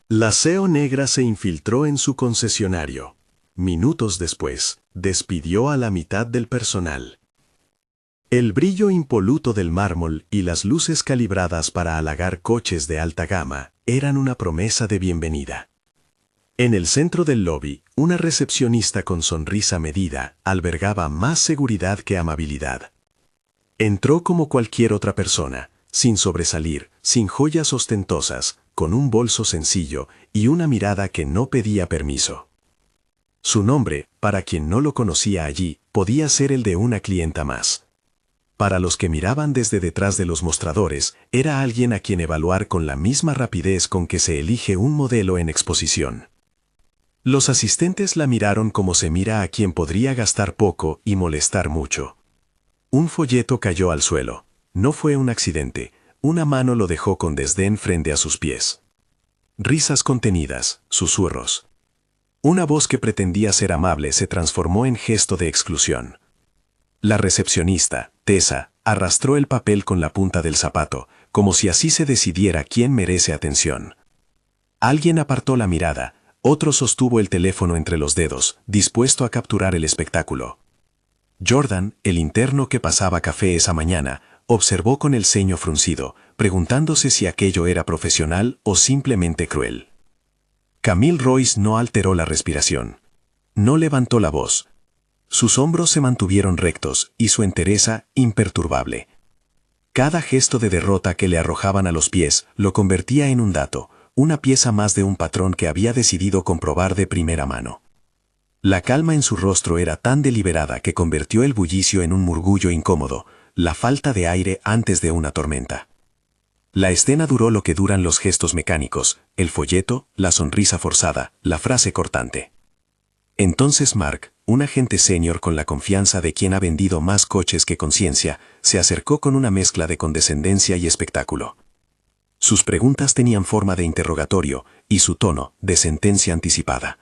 La CEO negra se infiltró en su concesionario. Minutos después, despidió a la mitad del personal. El brillo impoluto del mármol y las luces calibradas para halagar coches de alta gama eran una promesa de bienvenida. En el centro del lobby, una recepcionista con sonrisa medida albergaba más seguridad que amabilidad. Entró como cualquier otra persona, sin sobresalir, sin joyas ostentosas, con un bolso sencillo y una mirada que no pedía permiso. Su nombre, para quien no lo conocía allí, podía ser el de una clienta más. Para los que miraban desde detrás de los mostradores, era alguien a quien evaluar con la misma rapidez con que se elige un modelo en exposición. Los asistentes la miraron como se mira a quien podría gastar poco y molestar mucho. Un folleto cayó al suelo. No fue un accidente. Una mano lo dejó con desdén frente a sus pies. Risas contenidas, susurros. Una voz que pretendía ser amable se transformó en gesto de exclusión. La recepcionista, Tessa, arrastró el papel con la punta del zapato, como si así se decidiera quién merece atención. Alguien apartó la mirada, otro sostuvo el teléfono entre los dedos, dispuesto a capturar el espectáculo. Jordan, el interno que pasaba café esa mañana, observó con el ceño fruncido, preguntándose si aquello era profesional o simplemente cruel. Camille Royce no alteró la respiración. No levantó la voz. Sus hombros se mantuvieron rectos y su entereza imperturbable. Cada gesto de derrota que le arrojaban a los pies lo convertía en un dato, una pieza más de un patrón que había decidido comprobar de primera mano. La calma en su rostro era tan deliberada que convirtió el bullicio en un murmullo incómodo, la falta de aire antes de una tormenta. La escena duró lo que duran los gestos mecánicos, el folleto, la sonrisa forzada, la frase cortante. Entonces Mark, un agente senior con la confianza de quien ha vendido más coches que conciencia, se acercó con una mezcla de condescendencia y espectáculo. Sus preguntas tenían forma de interrogatorio y su tono de sentencia anticipada.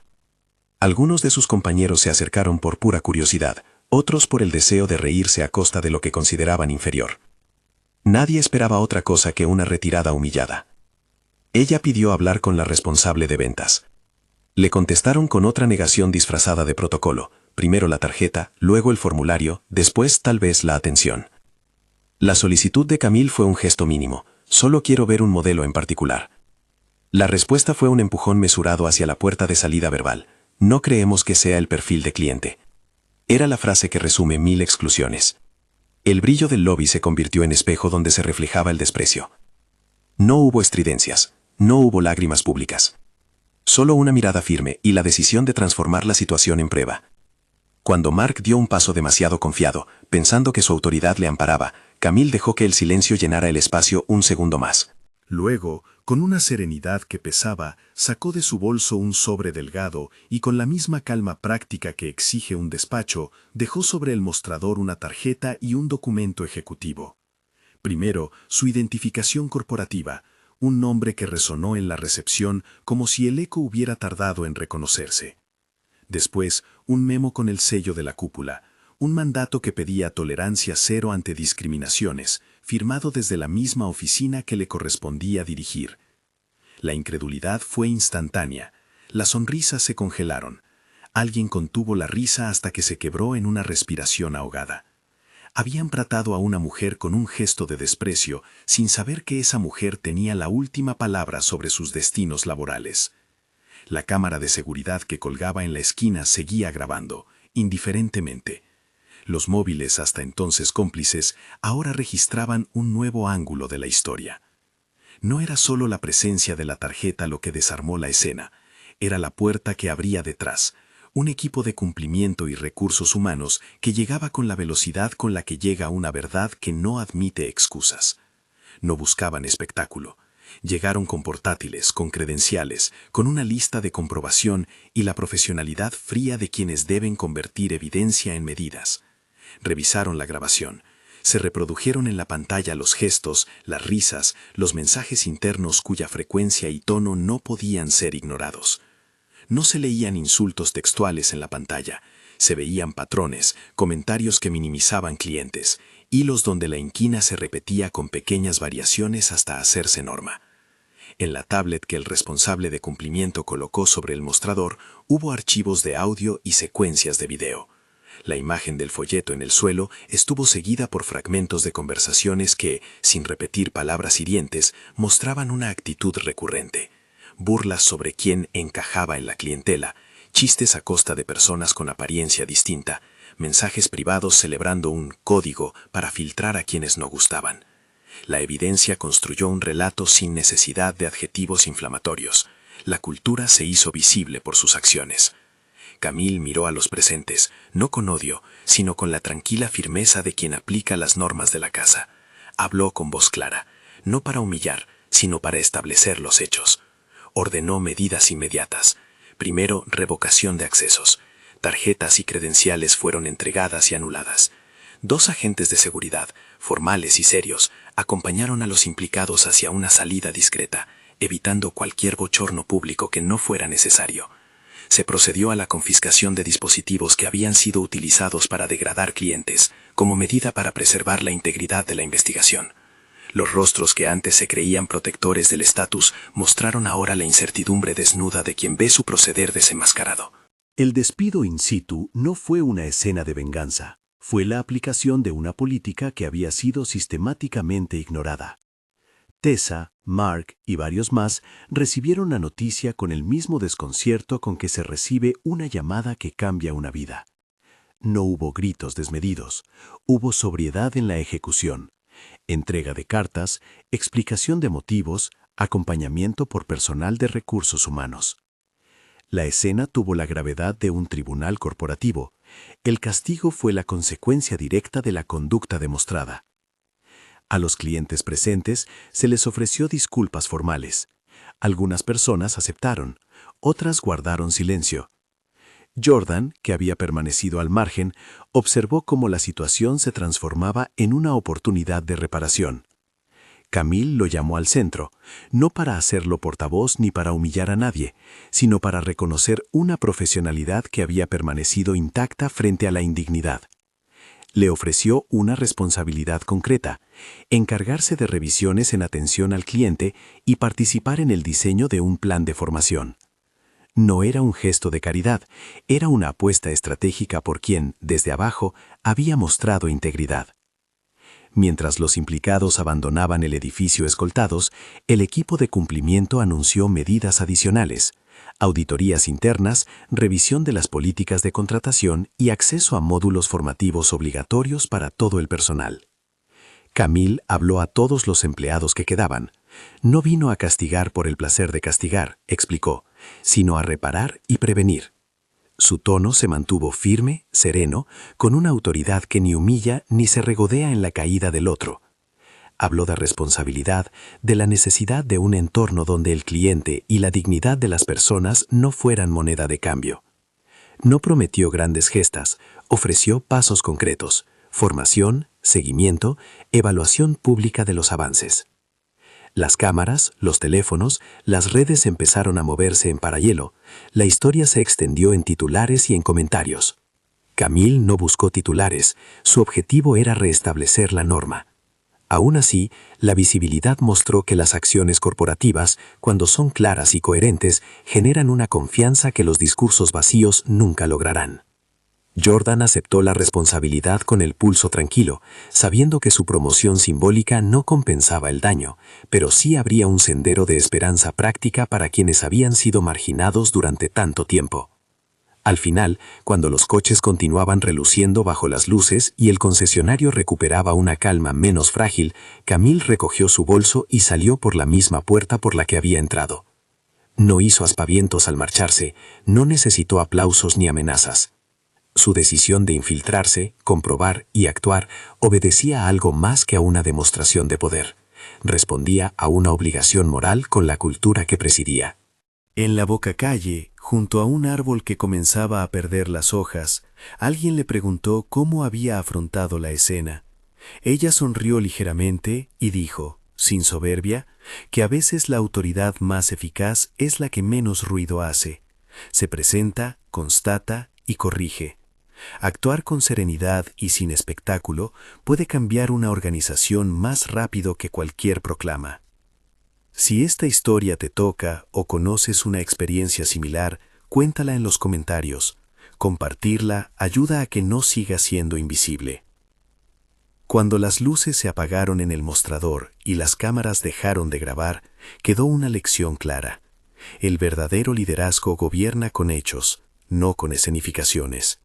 Algunos de sus compañeros se acercaron por pura curiosidad, otros por el deseo de reírse a costa de lo que consideraban inferior. Nadie esperaba otra cosa que una retirada humillada. Ella pidió hablar con la responsable de ventas. Le contestaron con otra negación disfrazada de protocolo, primero la tarjeta, luego el formulario, después tal vez la atención. La solicitud de Camille fue un gesto mínimo, solo quiero ver un modelo en particular. La respuesta fue un empujón mesurado hacia la puerta de salida verbal, no creemos que sea el perfil de cliente. Era la frase que resume 1000 exclusiones. El brillo del lobby se convirtió en espejo donde se reflejaba el desprecio. No hubo estridencias, no hubo lágrimas públicas. Solo una mirada firme y la decisión de transformar la situación en prueba. Cuando Mark dio un paso demasiado confiado, pensando que su autoridad le amparaba, Camille dejó que el silencio llenara el espacio un segundo más. Luego, con una serenidad que pesaba, sacó de su bolso un sobre delgado y con la misma calma práctica que exige un despacho, dejó sobre el mostrador una tarjeta y un documento ejecutivo. Primero, su identificación corporativa, un nombre que resonó en la recepción como si el eco hubiera tardado en reconocerse. Después, un memo con el sello de la cúpula, un mandato que pedía tolerancia cero ante discriminaciones, firmado desde la misma oficina que le correspondía dirigir. La incredulidad fue instantánea, las sonrisas se congelaron. Alguien contuvo la risa hasta que se quebró en una respiración ahogada. Habían tratado a una mujer con un gesto de desprecio, sin saber que esa mujer tenía la última palabra sobre sus destinos laborales. La cámara de seguridad que colgaba en la esquina seguía grabando, indiferentemente. Los móviles, hasta entonces cómplices, ahora registraban un nuevo ángulo de la historia. No era solo la presencia de la tarjeta lo que desarmó la escena, era la puerta que abría detrás, un equipo de cumplimiento y recursos humanos que llegaba con la velocidad con la que llega una verdad que no admite excusas. No buscaban espectáculo. Llegaron con portátiles, con credenciales, con una lista de comprobación y la profesionalidad fría de quienes deben convertir evidencia en medidas. Revisaron la grabación. Se reprodujeron en la pantalla los gestos, las risas, los mensajes internos cuya frecuencia y tono no podían ser ignorados. No se leían insultos textuales en la pantalla, se veían patrones, comentarios que minimizaban clientes, hilos donde la inquina se repetía con pequeñas variaciones hasta hacerse norma. En la tablet que el responsable de cumplimiento colocó sobre el mostrador hubo archivos de audio y secuencias de video. La imagen del folleto en el suelo estuvo seguida por fragmentos de conversaciones que, sin repetir palabras hirientes, mostraban una actitud recurrente. Burlas sobre quién encajaba en la clientela, chistes a costa de personas con apariencia distinta, mensajes privados celebrando un código para filtrar a quienes no gustaban. La evidencia construyó un relato sin necesidad de adjetivos inflamatorios. La cultura se hizo visible por sus acciones. Camille miró a los presentes, no con odio, sino con la tranquila firmeza de quien aplica las normas de la casa. Habló con voz clara, no para humillar, sino para establecer los hechos. Ordenó medidas inmediatas. Primero, revocación de accesos. Tarjetas y credenciales fueron entregadas y anuladas. 2 agentes de seguridad, formales y serios, acompañaron a los implicados hacia una salida discreta, evitando cualquier bochorno público que no fuera necesario. Se procedió a la confiscación de dispositivos que habían sido utilizados para degradar clientes, como medida para preservar la integridad de la investigación. Los rostros que antes se creían protectores del estatus mostraron ahora la incertidumbre desnuda de quien ve su proceder desenmascarado. El despido in situ no fue una escena de venganza, fue la aplicación de una política que había sido sistemáticamente ignorada. Tessa, Mark y varios más recibieron la noticia con el mismo desconcierto con que se recibe una llamada que cambia una vida. No hubo gritos desmedidos, hubo sobriedad en la ejecución, entrega de cartas, explicación de motivos, acompañamiento por personal de recursos humanos. La escena tuvo la gravedad de un tribunal corporativo. El castigo fue la consecuencia directa de la conducta demostrada. A los clientes presentes se les ofreció disculpas formales. Algunas personas aceptaron, otras guardaron silencio. Jordan, que había permanecido al margen, observó cómo la situación se transformaba en una oportunidad de reparación. Camille lo llamó al centro, no para hacerlo portavoz ni para humillar a nadie, sino para reconocer una profesionalidad que había permanecido intacta frente a la indignidad. Le ofreció una responsabilidad concreta, encargarse de revisiones en atención al cliente y participar en el diseño de un plan de formación. No era un gesto de caridad, era una apuesta estratégica por quien, desde abajo, había mostrado integridad. Mientras los implicados abandonaban el edificio escoltados, el equipo de cumplimiento anunció medidas adicionales: auditorías internas, revisión de las políticas de contratación y acceso a módulos formativos obligatorios para todo el personal. Camille habló a todos los empleados que quedaban. No vino a castigar por el placer de castigar, explicó, sino a reparar y prevenir. Su tono se mantuvo firme, sereno, con una autoridad que ni humilla ni se regodea en la caída del otro. Habló de responsabilidad, de la necesidad de un entorno donde el cliente y la dignidad de las personas no fueran moneda de cambio. No prometió grandes gestas, ofreció pasos concretos: formación, seguimiento, evaluación pública de los avances. Las cámaras, los teléfonos, las redes empezaron a moverse en paralelo. La historia se extendió en titulares y en comentarios. Camille no buscó titulares, su objetivo era restablecer la norma. Aún así, la visibilidad mostró que las acciones corporativas, cuando son claras y coherentes, generan una confianza que los discursos vacíos nunca lograrán. Jordan aceptó la responsabilidad con el pulso tranquilo, sabiendo que su promoción simbólica no compensaba el daño, pero sí abría un sendero de esperanza práctica para quienes habían sido marginados durante tanto tiempo. Al final, cuando los coches continuaban reluciendo bajo las luces y el concesionario recuperaba una calma menos frágil, Camille recogió su bolso y salió por la misma puerta por la que había entrado. No hizo aspavientos al marcharse, no necesitó aplausos ni amenazas. Su decisión de infiltrarse, comprobar y actuar obedecía a algo más que a una demostración de poder. Respondía a una obligación moral con la cultura que presidía. En la bocacalle, junto a un árbol que comenzaba a perder las hojas, alguien le preguntó cómo había afrontado la escena. Ella sonrió ligeramente y dijo, sin soberbia, que a veces la autoridad más eficaz es la que menos ruido hace. Se presenta, constata y corrige. Actuar con serenidad y sin espectáculo puede cambiar una organización más rápido que cualquier proclama. Si esta historia te toca o conoces una experiencia similar, cuéntala en los comentarios. Compartirla ayuda a que no siga siendo invisible. Cuando las luces se apagaron en el mostrador y las cámaras dejaron de grabar, quedó una lección clara. El verdadero liderazgo gobierna con hechos, no con escenificaciones.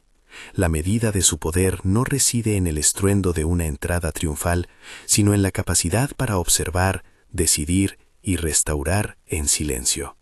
La medida de su poder no reside en el estruendo de una entrada triunfal, sino en la capacidad para observar, decidir y restaurar en silencio.